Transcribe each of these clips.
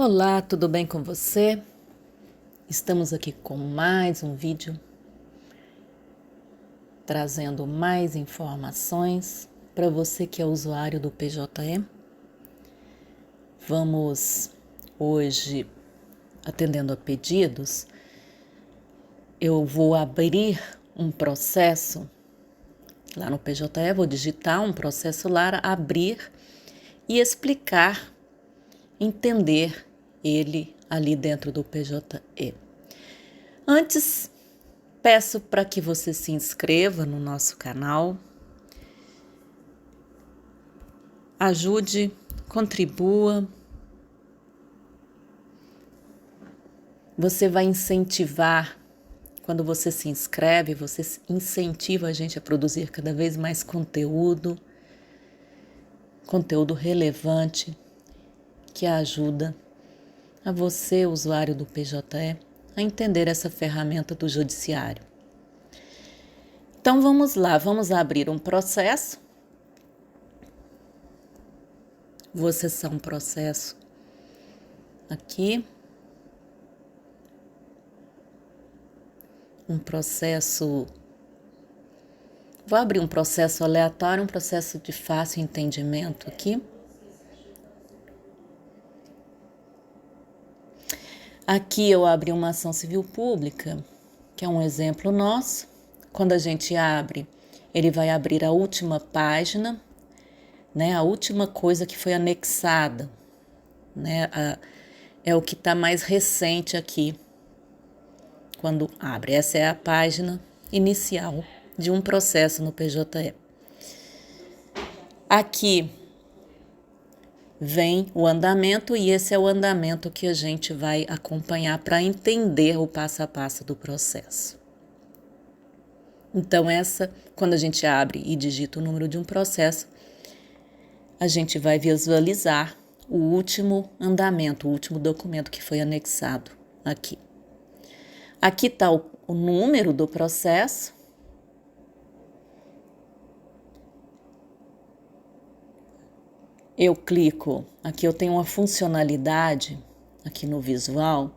Olá, tudo bem com você? Estamos aqui com mais um vídeo, trazendo mais informações para você que é usuário do PJE. Vamos hoje, atendendo a pedidos, eu vou abrir um processo lá no PJE, vou digitar um processo lá, abrir e explicar, entender ele ali dentro do PJE. Antes, peço para que você se inscreva no nosso canal, ajude, contribua. Você vai incentivar, quando você se inscreve, você incentiva a gente a produzir cada vez mais conteúdo relevante que ajuda a você, usuário do PJE, a entender essa ferramenta do judiciário. Então vamos lá, vamos abrir um processo. Vou acessar um processo aqui. Vou abrir um processo aleatório, um processo de fácil entendimento aqui. Aqui eu abri uma ação civil pública, que é um exemplo nosso. Quando a gente abre, ele vai abrir a última página, né? A última coisa que foi anexada, né? É o que está mais recente aqui, quando abre. Essa é a página inicial de um processo no PJE. Aqui vem o andamento e esse é o andamento que a gente vai acompanhar para entender o passo a passo do processo. Então, quando a gente abre e digita o número de um processo, a gente vai visualizar o último andamento, o último documento que foi anexado aqui. Aqui está o número do processo. Eu clico, aqui eu tenho uma funcionalidade, aqui no visual,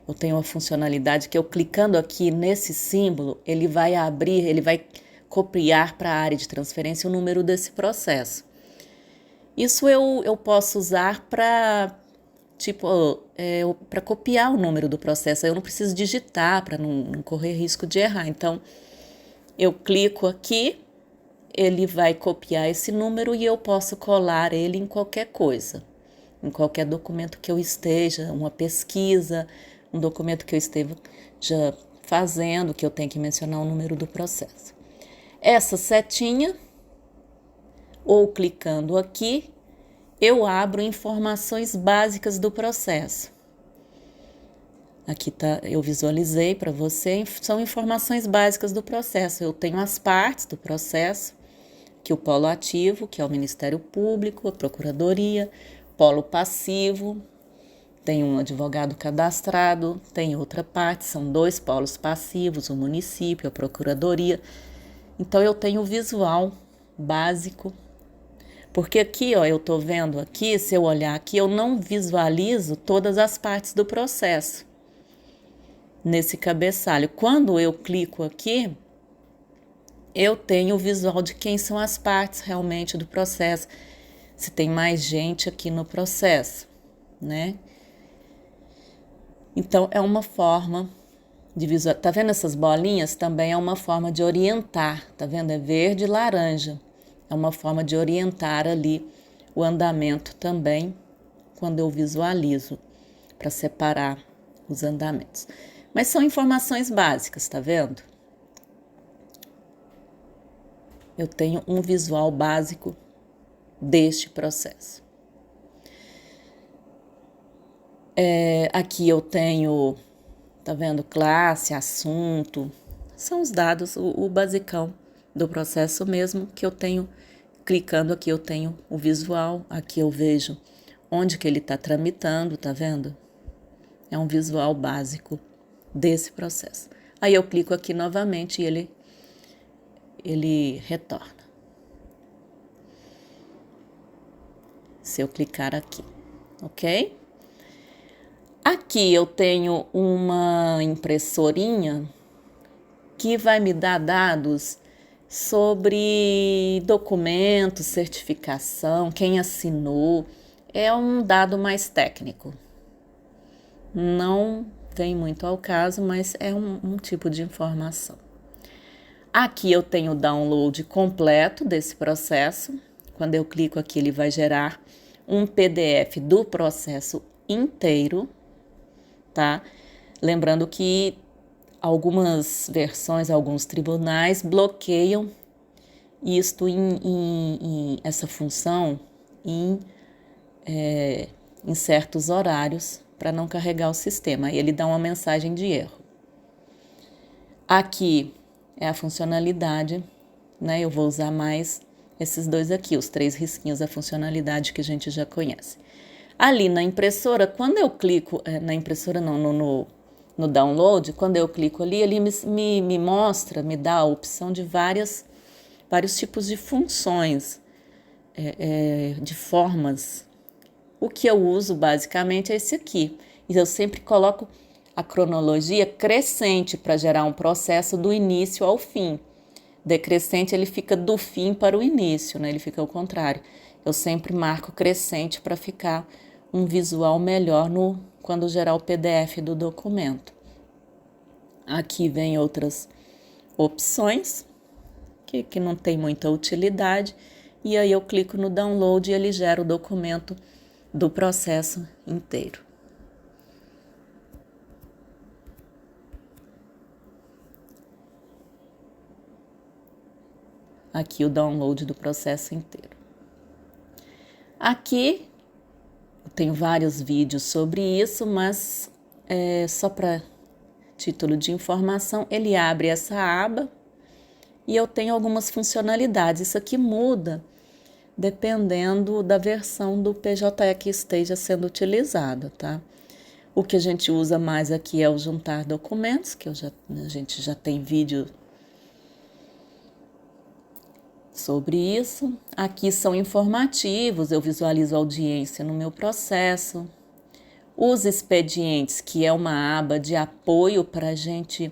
eu tenho uma funcionalidade que eu clicando aqui nesse símbolo, ele vai abrir, ele vai copiar para a área de transferência o número desse processo. Isso eu posso usar para para copiar o número do processo, eu não preciso digitar para não correr risco de errar. Então, eu clico aqui, ele vai copiar esse número e eu posso colar ele em qualquer coisa, em qualquer documento que eu esteja, uma pesquisa, um documento que eu esteja fazendo, que eu tenho que mencionar o número do processo. Essa setinha, ou clicando aqui, eu abro informações básicas do processo. Aqui tá, eu visualizei para você, são informações básicas do processo. Eu tenho as partes do processo, que o polo ativo, que é o Ministério Público, a Procuradoria, polo passivo, tem um advogado cadastrado, tem outra parte, são 2 polos passivos, o município, a Procuradoria. Então, eu tenho o visual básico, porque aqui, ó, eu tô vendo aqui, se eu olhar aqui, eu não visualizo todas as partes do processo nesse cabeçalho. Quando eu clico aqui, eu tenho o visual de quem são as partes realmente do processo, se tem mais gente aqui no processo, né? Então, é uma forma de visualizar. Tá vendo essas bolinhas? Também é uma forma de orientar, tá vendo? É verde e laranja. É uma forma de orientar ali o andamento também, quando eu visualizo, para separar os andamentos. Mas são informações básicas, tá vendo? Eu tenho um visual básico deste processo. Aqui eu tenho, tá vendo, classe, assunto, são os dados, o basicão do processo mesmo que eu tenho. Clicando aqui eu tenho o visual, aqui eu vejo onde que ele está tramitando, tá vendo? É um visual básico desse processo. Aí eu clico aqui novamente e ele retorna. Se eu clicar aqui, ok? Aqui eu tenho uma impressorinha que vai me dar dados sobre documentos, certificação, quem assinou. É um dado mais técnico. Não vem muito ao caso, mas é um tipo de informação. Aqui eu tenho o download completo desse processo. Quando eu clico aqui, ele vai gerar um PDF do processo inteiro, tá? Lembrando que algumas versões, alguns tribunais bloqueiam essa função em certos horários para não carregar o sistema. Aí ele dá uma mensagem de erro. Aqui é a funcionalidade, né? Eu vou usar mais esses dois aqui, os 3 risquinhos, a funcionalidade que a gente já conhece. Ali na impressora, quando eu clico, na impressora não, no download, quando eu clico ali, ele me mostra, me dá a opção de vários tipos de funções, de formas. O que eu uso basicamente é esse aqui. E eu sempre coloco a cronologia crescente para gerar um processo do início ao fim. Decrescente ele fica do fim para o início, né? Ele fica ao contrário. Eu sempre marco crescente para ficar um visual melhor quando gerar o PDF do documento. Aqui vem outras opções que não tem muita utilidade. E aí eu clico no download e ele gera o documento do processo inteiro. Aqui o download do processo inteiro. Aqui eu tenho vários vídeos sobre isso, mas só para título de informação, ele abre essa aba e eu tenho algumas funcionalidades. Isso aqui muda dependendo da versão do PJE que esteja sendo utilizada, tá? O que a gente usa mais aqui é o juntar documentos, que a gente já tem vídeo sobre isso. Aqui são informativos, eu visualizo a audiência no meu processo. Os expedientes, que é uma aba de apoio para a gente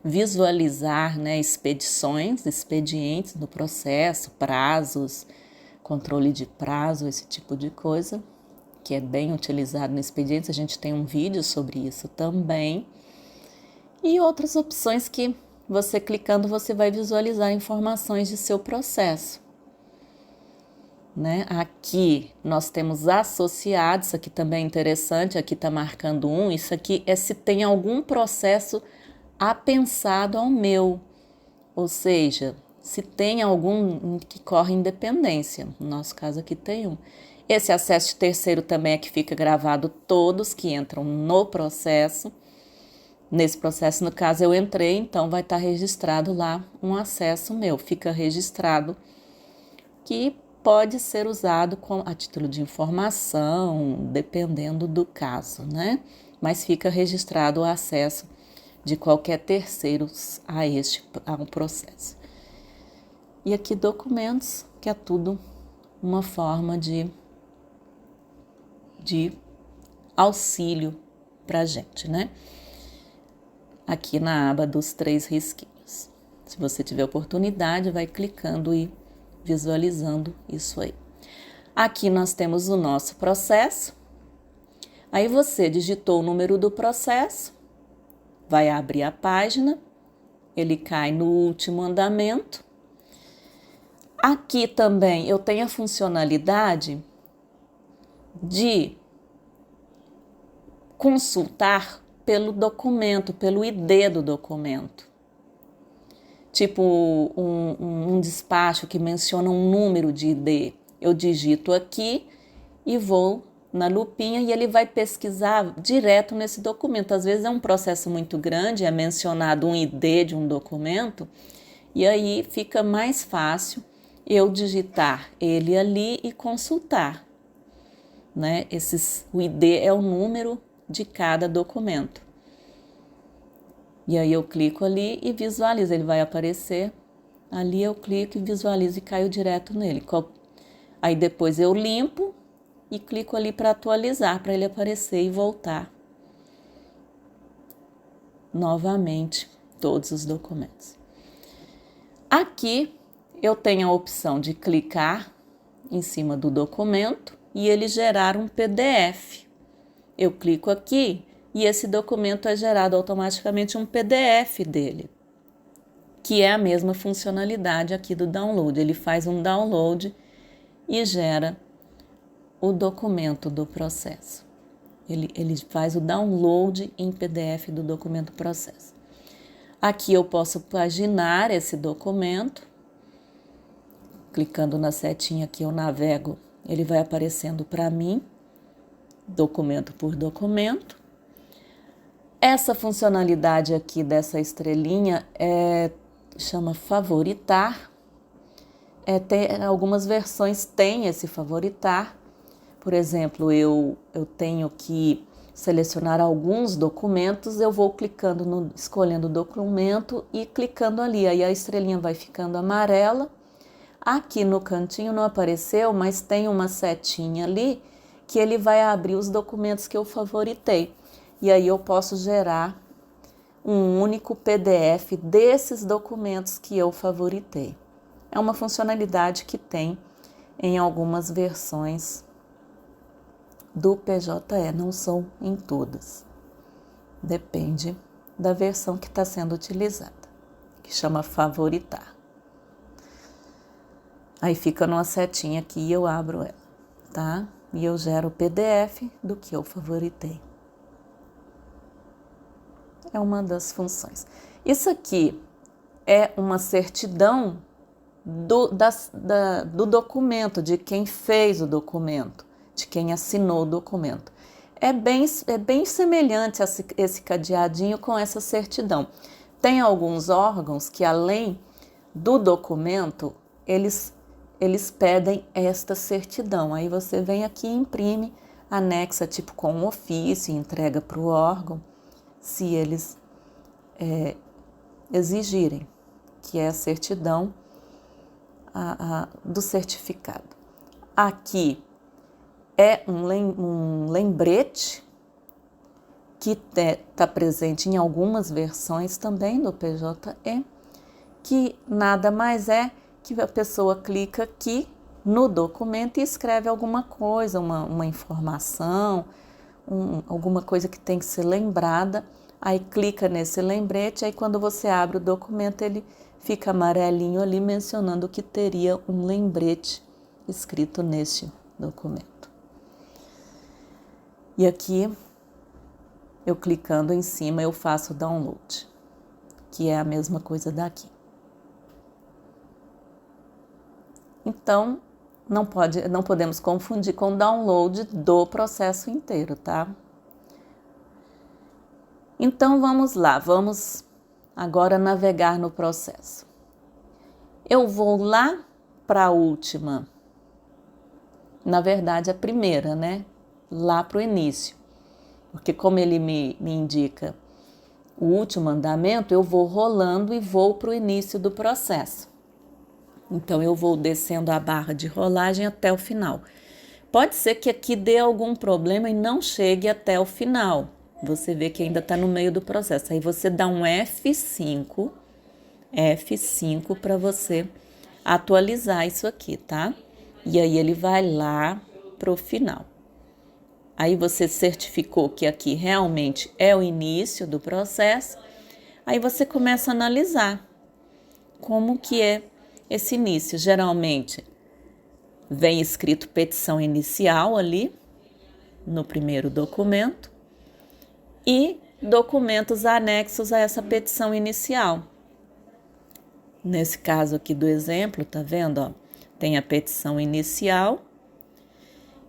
visualizar, né, expedientes do processo, prazos, controle de prazo, esse tipo de coisa, que é bem utilizado no expediente. A gente tem um vídeo sobre isso também. E outras opções que você clicando, você vai visualizar informações de seu processo. Né? Aqui nós temos associados, isso aqui também é interessante, aqui está marcando isso aqui é se tem algum processo apensado ao meu, ou seja, se tem algum que corre independência, no nosso caso aqui tem um. Esse acesso de terceiro também é que fica gravado todos que entram no processo. Nesse processo, no caso, eu entrei, então vai estar registrado lá um acesso meu, fica registrado que pode ser usado a título de informação, dependendo do caso, né? Mas fica registrado o acesso de qualquer terceiro a um processo. E aqui documentos, que é tudo uma forma de auxílio para a gente, né? Aqui na aba dos 3 risquinhos. Se você tiver oportunidade, vai clicando e visualizando isso aí. Aqui nós temos o nosso processo. Aí você digitou o número do processo, vai abrir a página, ele cai no último andamento. Aqui também eu tenho a funcionalidade de consultar pelo documento, pelo ID do documento. Tipo um despacho que menciona um número de ID. Eu digito aqui e vou na lupinha e ele vai pesquisar direto nesse documento. Às vezes é um processo muito grande, é mencionado um ID de um documento, e aí fica mais fácil eu digitar ele ali e consultar. Né? O ID é o número de cada documento. E aí eu clico ali e visualizo, ele vai aparecer. Ali eu clico e visualizo e caio direto nele. Aí depois eu limpo e clico ali para atualizar, para ele aparecer e voltar novamente todos os documentos. Aqui eu tenho a opção de clicar em cima do documento e ele gerar um PDF. Eu clico aqui e esse documento é gerado automaticamente um PDF dele, que é a mesma funcionalidade aqui do download. Ele faz um download e gera o documento do processo. Ele faz o download em PDF do documento processo. Aqui eu posso paginar esse documento. Clicando na setinha aqui eu navego, ele vai aparecendo para mim, documento por documento. Essa funcionalidade aqui dessa estrelinha chama favoritar. Algumas versões têm esse favoritar. Por exemplo, eu tenho que selecionar alguns documentos, eu vou clicando escolhendo o documento e clicando ali, aí a estrelinha vai ficando amarela. Aqui no cantinho não apareceu, mas tem uma setinha ali que ele vai abrir os documentos que eu favoritei. E aí eu posso gerar um único PDF desses documentos que eu favoritei. É uma funcionalidade que tem em algumas versões do PJE, não são em todas. Depende da versão que está sendo utilizada, que chama favoritar. Aí fica numa setinha aqui e eu abro ela, tá? E eu gero o PDF do que eu favoritei. É uma das funções. Isso aqui é uma certidão do documento, de quem fez o documento, de quem assinou o documento. É bem semelhante esse cadeadinho com essa certidão. Tem alguns órgãos que, além do documento, eles pedem esta certidão. Aí você vem aqui e imprime, anexa tipo com um ofício e entrega para o órgão, se eles exigirem, que é a certidão do certificado. Aqui é um lembrete que está presente em algumas versões também do PJE, que nada mais é que a pessoa clica aqui no documento e escreve alguma coisa, uma informação, alguma coisa que tem que ser lembrada, aí clica nesse lembrete, aí quando você abre o documento ele fica amarelinho ali mencionando que teria um lembrete escrito neste documento. E aqui, eu clicando em cima, eu faço o download, que é a mesma coisa daqui. Então, não podemos confundir com o download do processo inteiro, tá? Então, vamos lá, vamos agora navegar no processo. Eu vou lá para a última, na verdade a primeira, né? Lá para o início, porque como ele me indica o último andamento, eu vou rolando e vou para o início do processo. Então, eu vou descendo a barra de rolagem até o final. Pode ser que aqui dê algum problema e não chegue até o final. Você vê que ainda está no meio do processo. Aí você dá um F5 para você atualizar isso aqui, tá? E aí ele vai lá para o final. Aí você certificou que aqui realmente é o início do processo. Aí você começa a analisar como que é esse início. Geralmente vem escrito petição inicial ali no primeiro documento e documentos anexos a essa petição inicial. Nesse caso aqui do exemplo, tá vendo? Ó, tem a petição inicial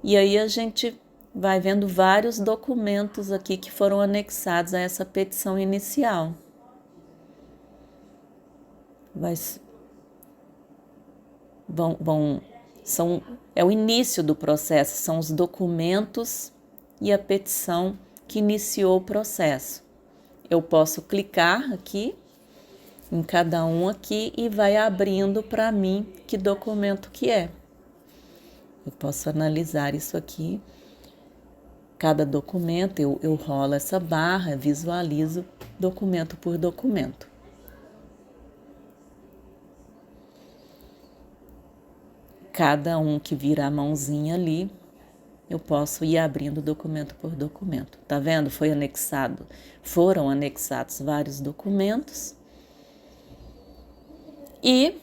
e aí a gente vai vendo vários documentos aqui que foram anexados a essa petição inicial. É o início do processo, são os documentos e a petição que iniciou o processo. Eu posso clicar aqui em cada um aqui e vai abrindo para mim que documento que é. Eu posso analisar isso aqui Cada documento, eu rolo essa barra, visualizo documento por documento. Cada um que vira a mãozinha ali, eu posso ir abrindo documento por documento. Tá vendo? Foram anexados vários documentos. E,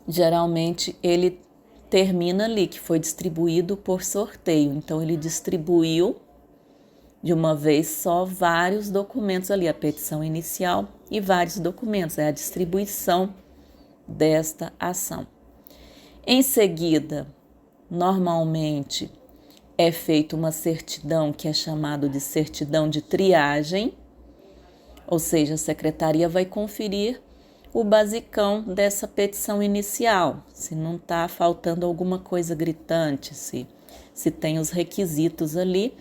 geralmente, ele termina ali, que foi distribuído por sorteio. Então, ele distribuiu de uma vez só vários documentos ali, a petição inicial e vários documentos. É a distribuição desta ação. Em seguida, normalmente é feita uma certidão que é chamada de certidão de triagem, ou seja, a secretaria vai conferir o basicão dessa petição inicial, se não está faltando alguma coisa gritante, se tem os requisitos ali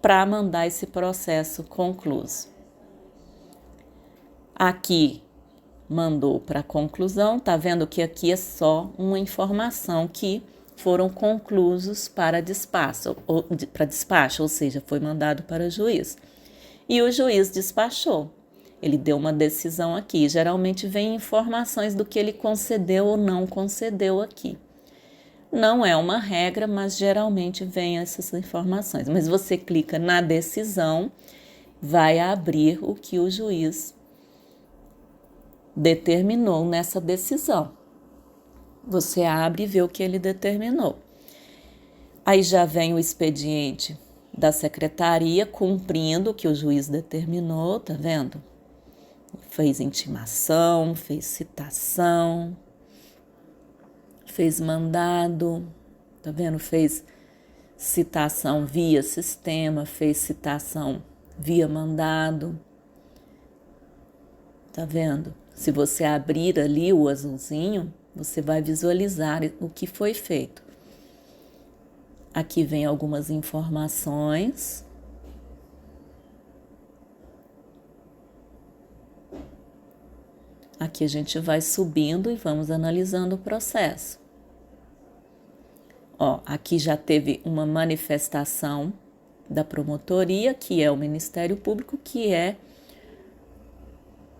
para mandar esse processo concluso. Aqui mandou para conclusão, tá vendo que aqui é só uma informação que foram conclusos para despacho, ou seja, foi mandado para o juiz. E o juiz despachou. Ele deu uma decisão aqui. Geralmente vem informações do que ele concedeu ou não concedeu aqui. Não é uma regra, mas geralmente vem essas informações. Mas você clica na decisão, vai abrir o que o juiz determinou nessa decisão. Você abre e vê o que ele determinou. Aí já vem o expediente da secretaria cumprindo o que o juiz determinou, tá vendo? Fez intimação, fez citação, fez mandado, tá vendo? Fez citação via sistema, fez citação via mandado, tá vendo? Se você abrir ali o azulzinho, você vai visualizar o que foi feito. Aqui vem algumas informações. Aqui a gente vai subindo e vamos analisando o processo. Ó, aqui já teve uma manifestação da promotoria, que é o Ministério Público, que é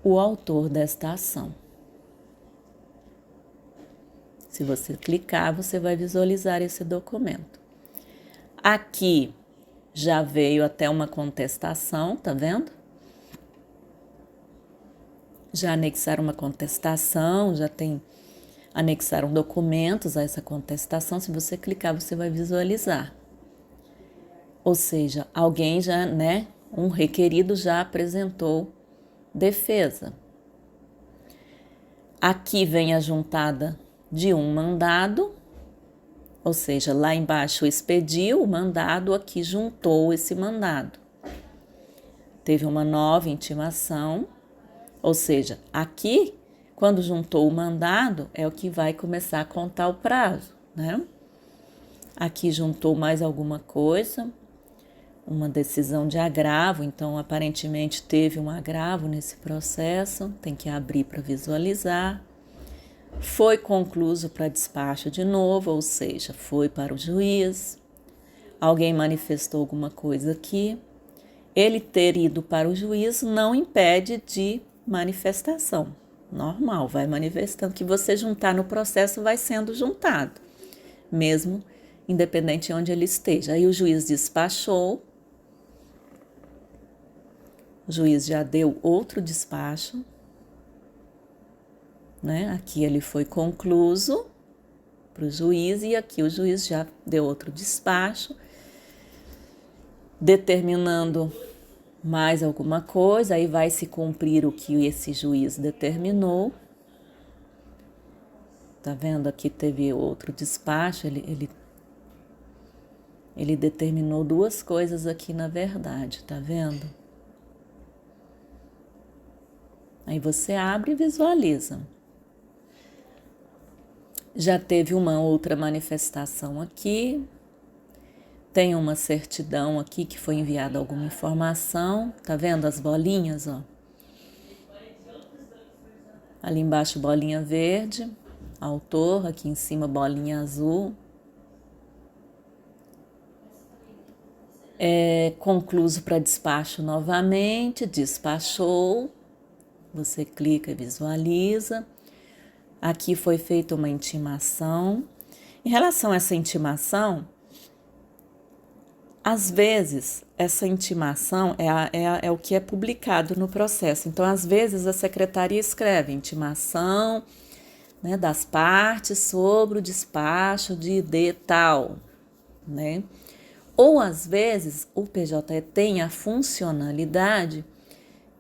o autor desta ação. Se você clicar, você vai visualizar esse documento. Aqui já veio até uma contestação, tá vendo? Já anexaram uma contestação, anexaram documentos a essa contestação. Se você clicar, você vai visualizar. Ou seja, alguém já, um requerido já apresentou defesa. Aqui vem a juntada de um mandado, ou seja, lá embaixo expediu o mandado, aqui juntou esse mandado. Teve uma nova intimação, ou seja, aqui, quando juntou o mandado, é o que vai começar a contar o prazo, né? Aqui juntou mais alguma coisa, uma decisão de agravo, então aparentemente teve um agravo nesse processo, tem que abrir para visualizar. Foi concluso para despacho de novo, ou seja, foi para o juiz. Alguém manifestou alguma coisa aqui. Ele ter ido para o juiz não impede de manifestação. Normal, vai manifestando. Que você juntar no processo vai sendo juntado, mesmo independente de onde ele esteja. Aí o juiz despachou. O juiz já deu outro despacho. Aqui ele foi concluso para o juiz e aqui o juiz já deu outro despacho, determinando mais alguma coisa, aí vai se cumprir o que esse juiz determinou. Tá vendo? Aqui teve outro despacho, ele determinou duas coisas aqui na verdade, tá vendo? Aí você abre e visualiza. Já teve uma outra manifestação aqui, tem uma certidão aqui que foi enviada alguma informação, tá vendo as bolinhas, ó? Ali embaixo bolinha verde, autor, aqui em cima bolinha azul. Concluso para despacho novamente, despachou, você clica e visualiza. Aqui foi feita uma intimação. Em relação a essa intimação, às vezes, essa intimação é o que é publicado no processo. Então, às vezes, a secretaria escreve intimação, né, das partes sobre o despacho de tal, né? Ou, às vezes, o PJE tem a funcionalidade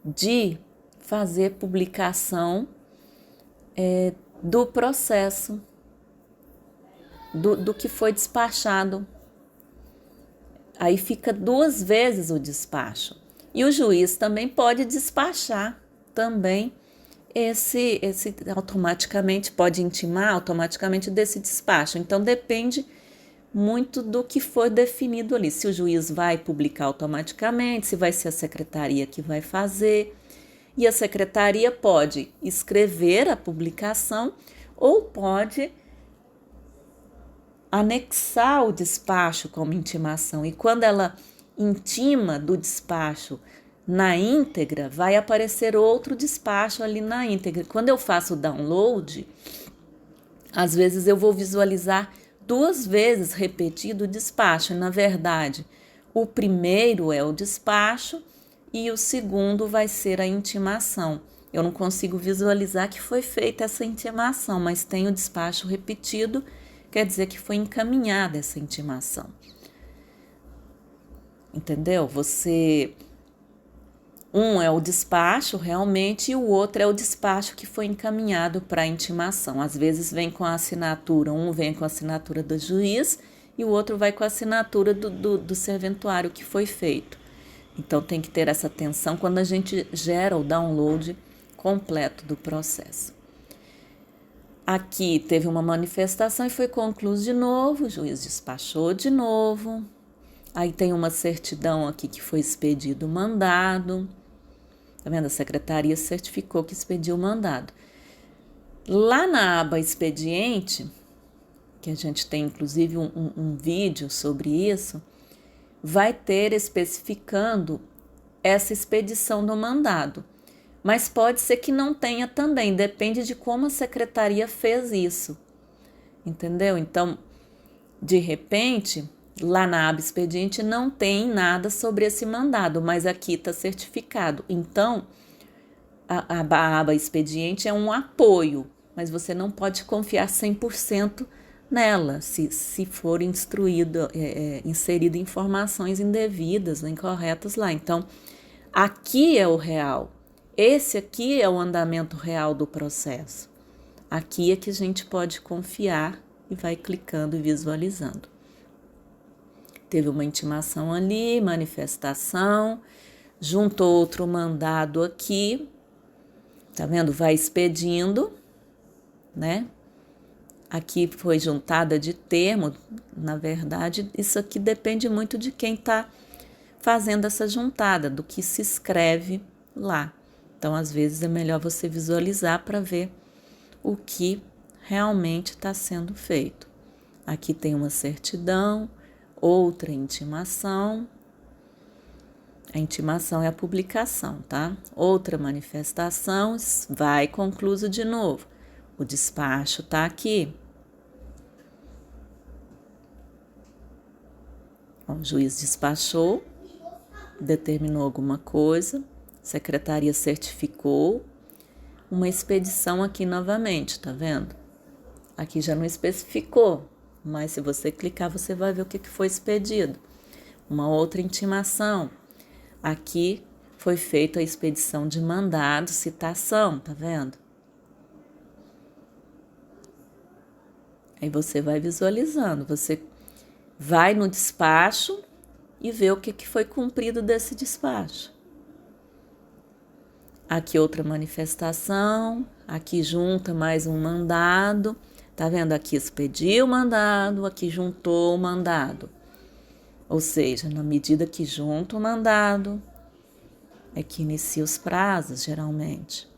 de fazer publicação do processo, do que foi despachado. Aí fica 2 vezes o despacho. E o juiz também pode despachar também esse automaticamente, pode intimar automaticamente desse despacho. Então depende muito do que foi definido ali. Se o juiz vai publicar automaticamente, se vai ser a secretaria que vai fazer. E a secretaria pode escrever a publicação ou pode anexar o despacho como intimação. E quando ela intima do despacho na íntegra, vai aparecer outro despacho ali na íntegra. Quando eu faço o download, às vezes eu vou visualizar 2 vezes repetido o despacho. Na verdade, o primeiro é o despacho e o segundo vai ser a intimação. Eu não consigo visualizar que foi feita essa intimação, mas tem o despacho repetido, quer dizer que foi encaminhada essa intimação. Entendeu? Um é o despacho realmente e o outro é o despacho que foi encaminhado para a intimação. Às vezes vem com a assinatura, um vem com a assinatura do juiz e o outro vai com a assinatura do serventuário que foi feito. Então tem que ter essa atenção quando a gente gera o download completo do processo. Aqui teve uma manifestação e foi concluído de novo, o juiz despachou de novo. Aí tem uma certidão aqui que foi expedido o mandado. Tá vendo? A secretaria certificou que expediu o mandado. Lá na aba expediente, que a gente tem inclusive um vídeo sobre isso, vai ter especificando essa expedição do mandado. Mas pode ser que não tenha também, depende de como a secretaria fez isso. Entendeu? Então, de repente, lá na aba expediente não tem nada sobre esse mandado, mas aqui está certificado. Então, a aba expediente é um apoio, mas você não pode confiar 100% nela, se for inserido informações indevidas, incorretas lá. Então, aqui é o real. Esse aqui é o andamento real do processo. Aqui é que a gente pode confiar e vai clicando e visualizando. Teve uma intimação ali, manifestação, juntou outro mandado aqui, tá vendo? Vai expedindo, né? Aqui foi juntada de termo, na verdade, isso aqui depende muito de quem tá fazendo essa juntada, do que se escreve lá. Então, às vezes, é melhor você visualizar para ver o que realmente está sendo feito. Aqui tem uma certidão, outra intimação. A intimação é a publicação, tá? Outra manifestação, vai concluso de novo. O despacho está aqui. O juiz despachou, determinou alguma coisa, secretaria certificou, uma expedição aqui novamente, tá vendo? Aqui já não especificou, mas se você clicar, você vai ver o que foi expedido. Uma outra intimação. Aqui foi feita a expedição de mandado, citação, tá vendo? Aí você vai visualizando, você vai no despacho e vê o que foi cumprido desse despacho. Aqui outra manifestação, aqui junta mais um mandado, tá vendo? Aqui expediu o mandado, aqui juntou o mandado. Ou seja, na medida que junta o mandado, é que inicia os prazos, geralmente.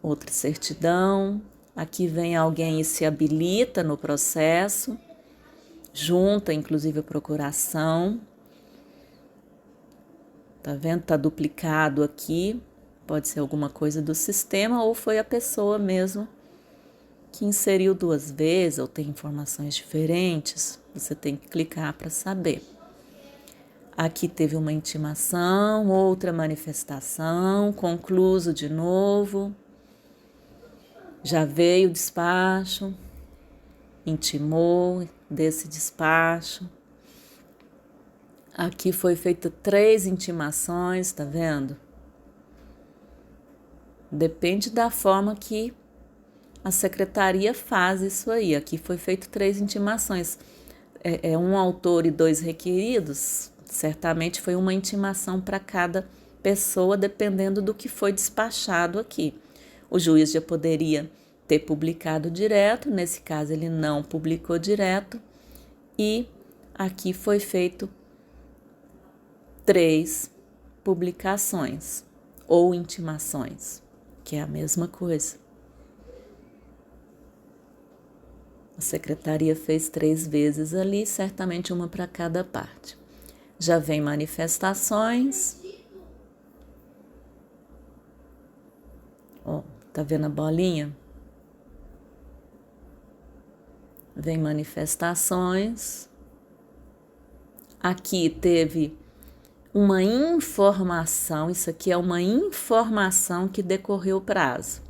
Outra certidão, aqui vem alguém e se habilita no processo, junta inclusive a procuração. Tá vendo? Tá duplicado aqui. Pode ser alguma coisa do sistema ou foi a pessoa mesmo que inseriu 2 vezes ou tem informações diferentes. Você tem que clicar para saber. Aqui teve uma intimação, outra manifestação, concluso de novo. Já veio o despacho, intimou desse despacho. Aqui foi feita 3 intimações, tá vendo? Depende da forma que a secretaria faz isso aí. Aqui foi feito 3 intimações. É um autor e 2 requeridos. Certamente foi uma intimação para cada pessoa, dependendo do que foi despachado aqui. O juiz já poderia ter publicado direto, nesse caso ele não publicou direto, e aqui foi feito 3 publicações ou intimações, que é a mesma coisa. A secretaria fez 3 vezes ali, certamente uma para cada parte. Já vem manifestações. Ó, tá vendo a bolinha? Vem manifestações. Aqui teve uma informação, isso aqui é uma informação que decorreu o prazo.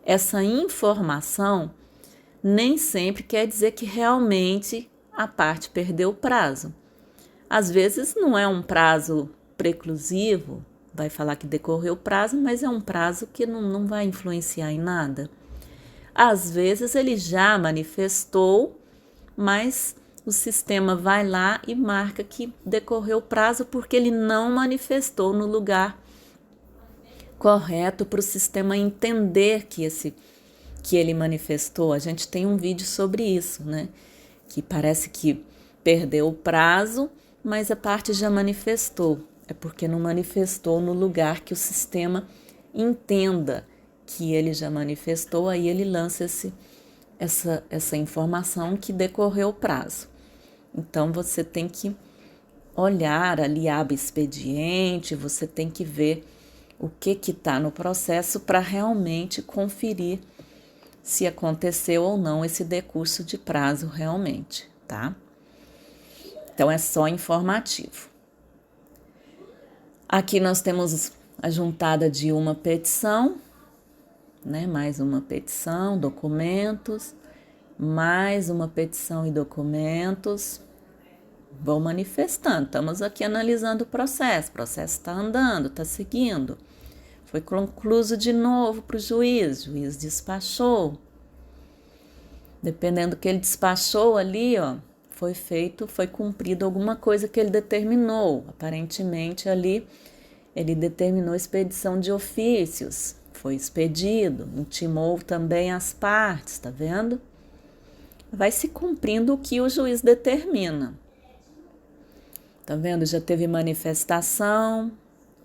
Essa informação nem sempre quer dizer que realmente a parte perdeu o prazo. Às vezes não é um prazo preclusivo, vai falar que decorreu o prazo, mas é um prazo que não vai influenciar em nada. Às vezes ele já manifestou, mas o sistema vai lá e marca que decorreu o prazo porque ele não manifestou no lugar correto para o sistema entender que ele manifestou. A gente tem um vídeo sobre isso, né? Que parece que perdeu o prazo, mas a parte já manifestou. É porque não manifestou no lugar que o sistema entenda que ele já manifestou, aí ele lança essa informação que decorreu o prazo. Então, você tem que olhar ali, aba expediente, você tem que ver o que está no processo para realmente conferir se aconteceu ou não esse decurso de prazo realmente, tá? Então, é só informativo. Aqui nós temos a juntada de uma petição, né? Mais uma petição, documentos, mais uma petição e documentos. Vão manifestando, estamos aqui analisando o processo está andando, está seguindo. Foi concluído de novo para o juiz despachou. Dependendo do que ele despachou ali, ó, foi cumprido alguma coisa que ele determinou. Aparentemente ali ele determinou expedição de ofícios, foi expedido, intimou também as partes, tá vendo? Vai se cumprindo o que o juiz determina. Tá vendo? Já teve manifestação,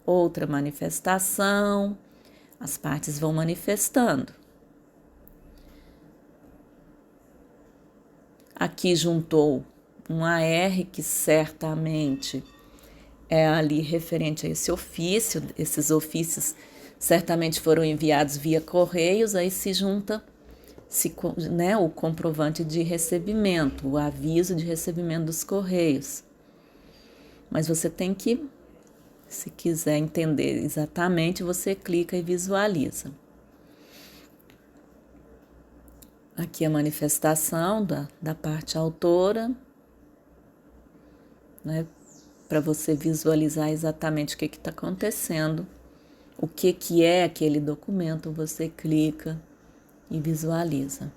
outra manifestação, as partes vão manifestando. Aqui juntou um AR que certamente é ali referente a esse ofício, esses ofícios certamente foram enviados via correios, aí se junta o comprovante de recebimento, o aviso de recebimento dos correios. Mas você tem que, se quiser entender exatamente, você clica e visualiza. Aqui a manifestação da parte autora, né? Para você visualizar exatamente o que está acontecendo, o que é aquele documento, você clica e visualiza.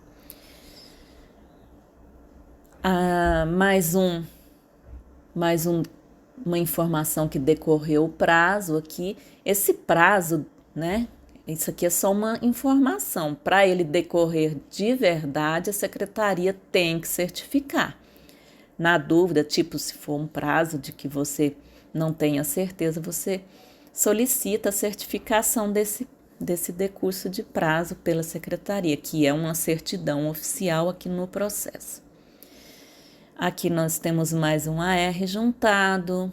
Uma informação que decorreu o prazo aqui. Esse prazo, né? Isso aqui é só uma informação. Para ele decorrer de verdade, a secretaria tem que certificar. Na dúvida, tipo, se for um prazo de que você não tenha certeza, você solicita a certificação desse decurso de prazo pela secretaria, que é uma certidão oficial aqui no processo. Aqui nós temos mais um AR juntado.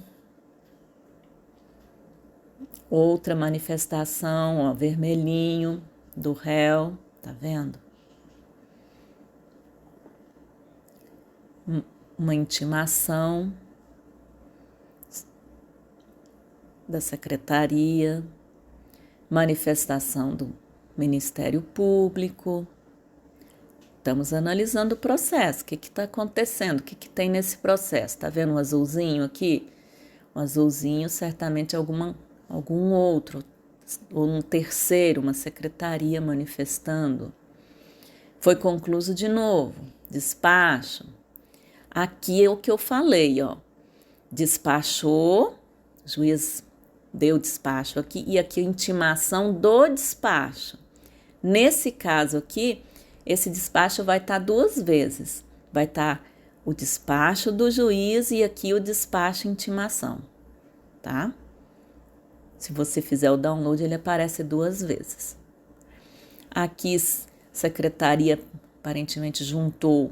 Outra manifestação, ó, vermelhinho, do réu, tá vendo? Uma intimação da secretaria, manifestação do Ministério Público. Estamos analisando o processo, o que está acontecendo, o que tem nesse processo. Está vendo um azulzinho aqui? Um azulzinho certamente algum outro, ou um terceiro, uma secretaria manifestando. Foi concluído de novo, despacho. Aqui é o que eu falei, ó. Despachou, o juiz deu despacho aqui, e aqui a intimação do despacho. Nesse caso aqui, esse despacho vai estar duas vezes. Vai estar o despacho do juiz e aqui o despacho intimação, tá? Se você fizer o download, ele aparece duas vezes. Aqui, secretaria aparentemente juntou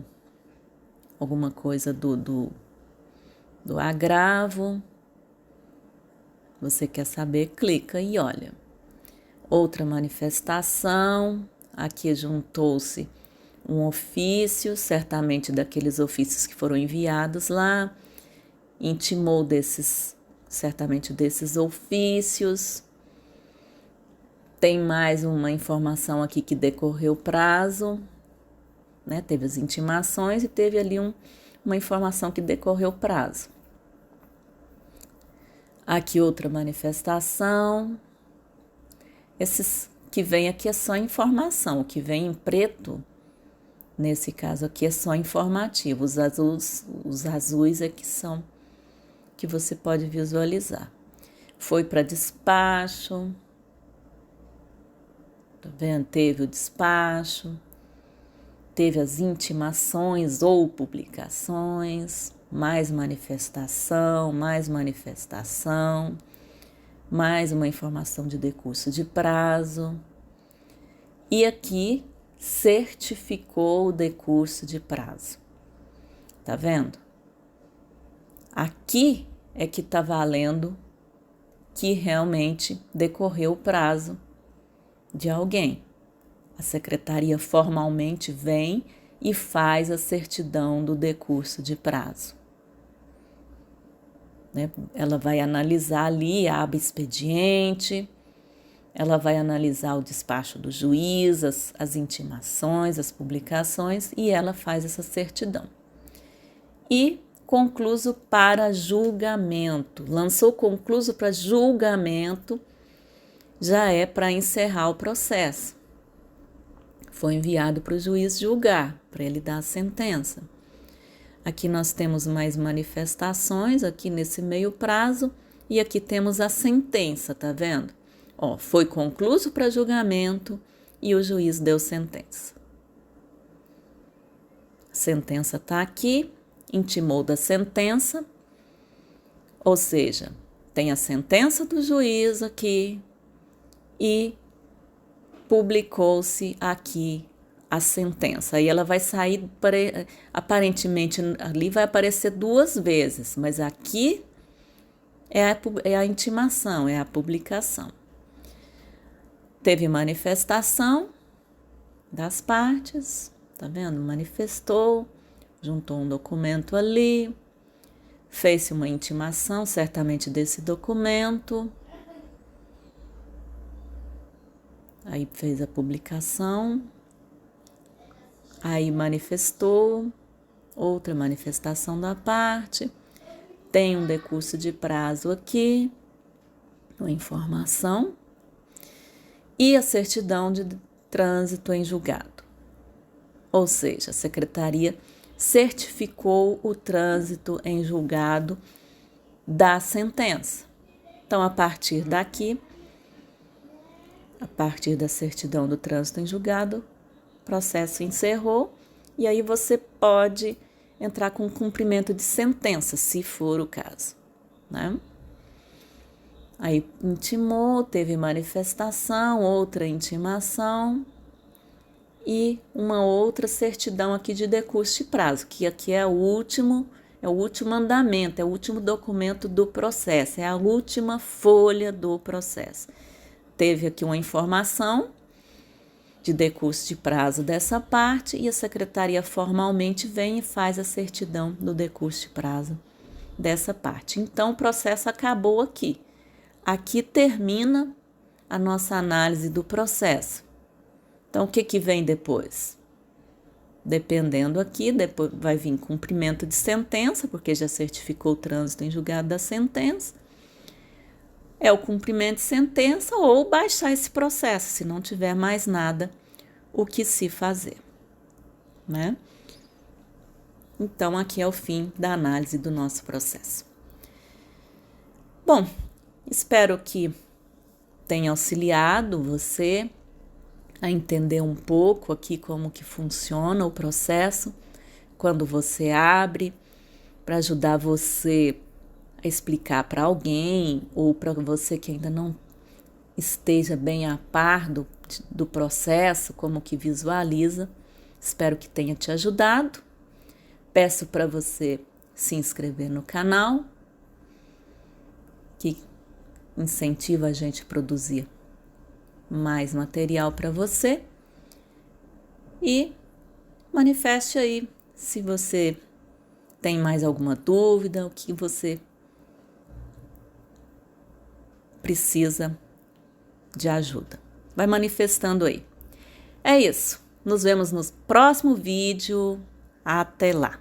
alguma coisa do agravo. Você quer saber? Clica e olha. Outra manifestação. Aqui juntou-se um ofício, certamente daqueles ofícios que foram enviados lá. Intimou certamente desses ofícios. Tem mais uma informação aqui que decorreu o prazo, né? Teve as intimações e teve ali uma informação que decorreu o prazo. Aqui outra manifestação. Esses que vem aqui é só informação, o que vem em preto, nesse caso aqui é só informativo. Os azuis é que são que você pode visualizar. Foi para despacho. Tá vendo? Teve o despacho, teve as intimações ou publicações, mais manifestação, mais uma informação de decurso de prazo. E aqui certificou o decurso de prazo. Tá vendo? Aqui é que tá valendo que realmente decorreu o prazo de alguém. A secretaria formalmente vem e faz a certidão do decurso de prazo. Né? Ela vai analisar ali, abre expediente, ela vai analisar o despacho do juiz, as intimações, as publicações, e ela faz essa certidão. E concluso para julgamento. Lançou concluso para julgamento, já é para encerrar o processo. Foi enviado para o juiz julgar, para ele dar a sentença. Aqui nós temos mais manifestações, aqui nesse meio prazo, e aqui temos a sentença, tá vendo? Ó, foi concluso para julgamento e o juiz deu sentença. A sentença tá aqui, intimou da sentença, ou seja, tem a sentença do juiz aqui, e publicou-se aqui a sentença. Aí ela vai sair, aparentemente ali vai aparecer duas vezes, mas aqui é a intimação, é a publicação. Teve manifestação das partes, tá vendo? Manifestou, juntou um documento ali, fez-se uma intimação, certamente desse documento. Aí fez a publicação, aí manifestou, outra manifestação da parte, tem um decurso de prazo aqui, uma informação, e a certidão de trânsito em julgado. Ou seja, a secretaria certificou o trânsito em julgado da sentença. Então, a partir daqui, a partir da certidão do trânsito em julgado, o processo encerrou e aí você pode entrar com cumprimento de sentença, se for o caso, né? Aí intimou, teve manifestação, outra intimação e uma outra certidão aqui de decurso de prazo, que aqui é o É o último andamento, é o último documento do processo, é a última folha do processo. Teve aqui uma informação de decurso de prazo dessa parte e a secretaria formalmente vem e faz a certidão do decurso de prazo dessa parte. Então, o processo acabou aqui. Aqui termina a nossa análise do processo. Então, o que vem depois? Dependendo aqui, depois vai vir cumprimento de sentença, porque já certificou o trânsito em julgado da sentença. É o cumprimento de sentença ou baixar esse processo, se não tiver mais nada o que se fazer, né? Então, aqui é o fim da análise do nosso processo. Bom, espero que tenha auxiliado você a entender um pouco aqui como que funciona o processo, quando você abre, para ajudar você a explicar para alguém ou para você que ainda não esteja bem a par do processo, como que visualiza. Espero que tenha te ajudado. Peço para você se inscrever no canal, que incentiva a gente a produzir mais material para você, e manifeste aí se você tem mais alguma dúvida, o que você precisa de ajuda. Vai manifestando aí. É isso. Nos vemos no próximo vídeo. Até lá.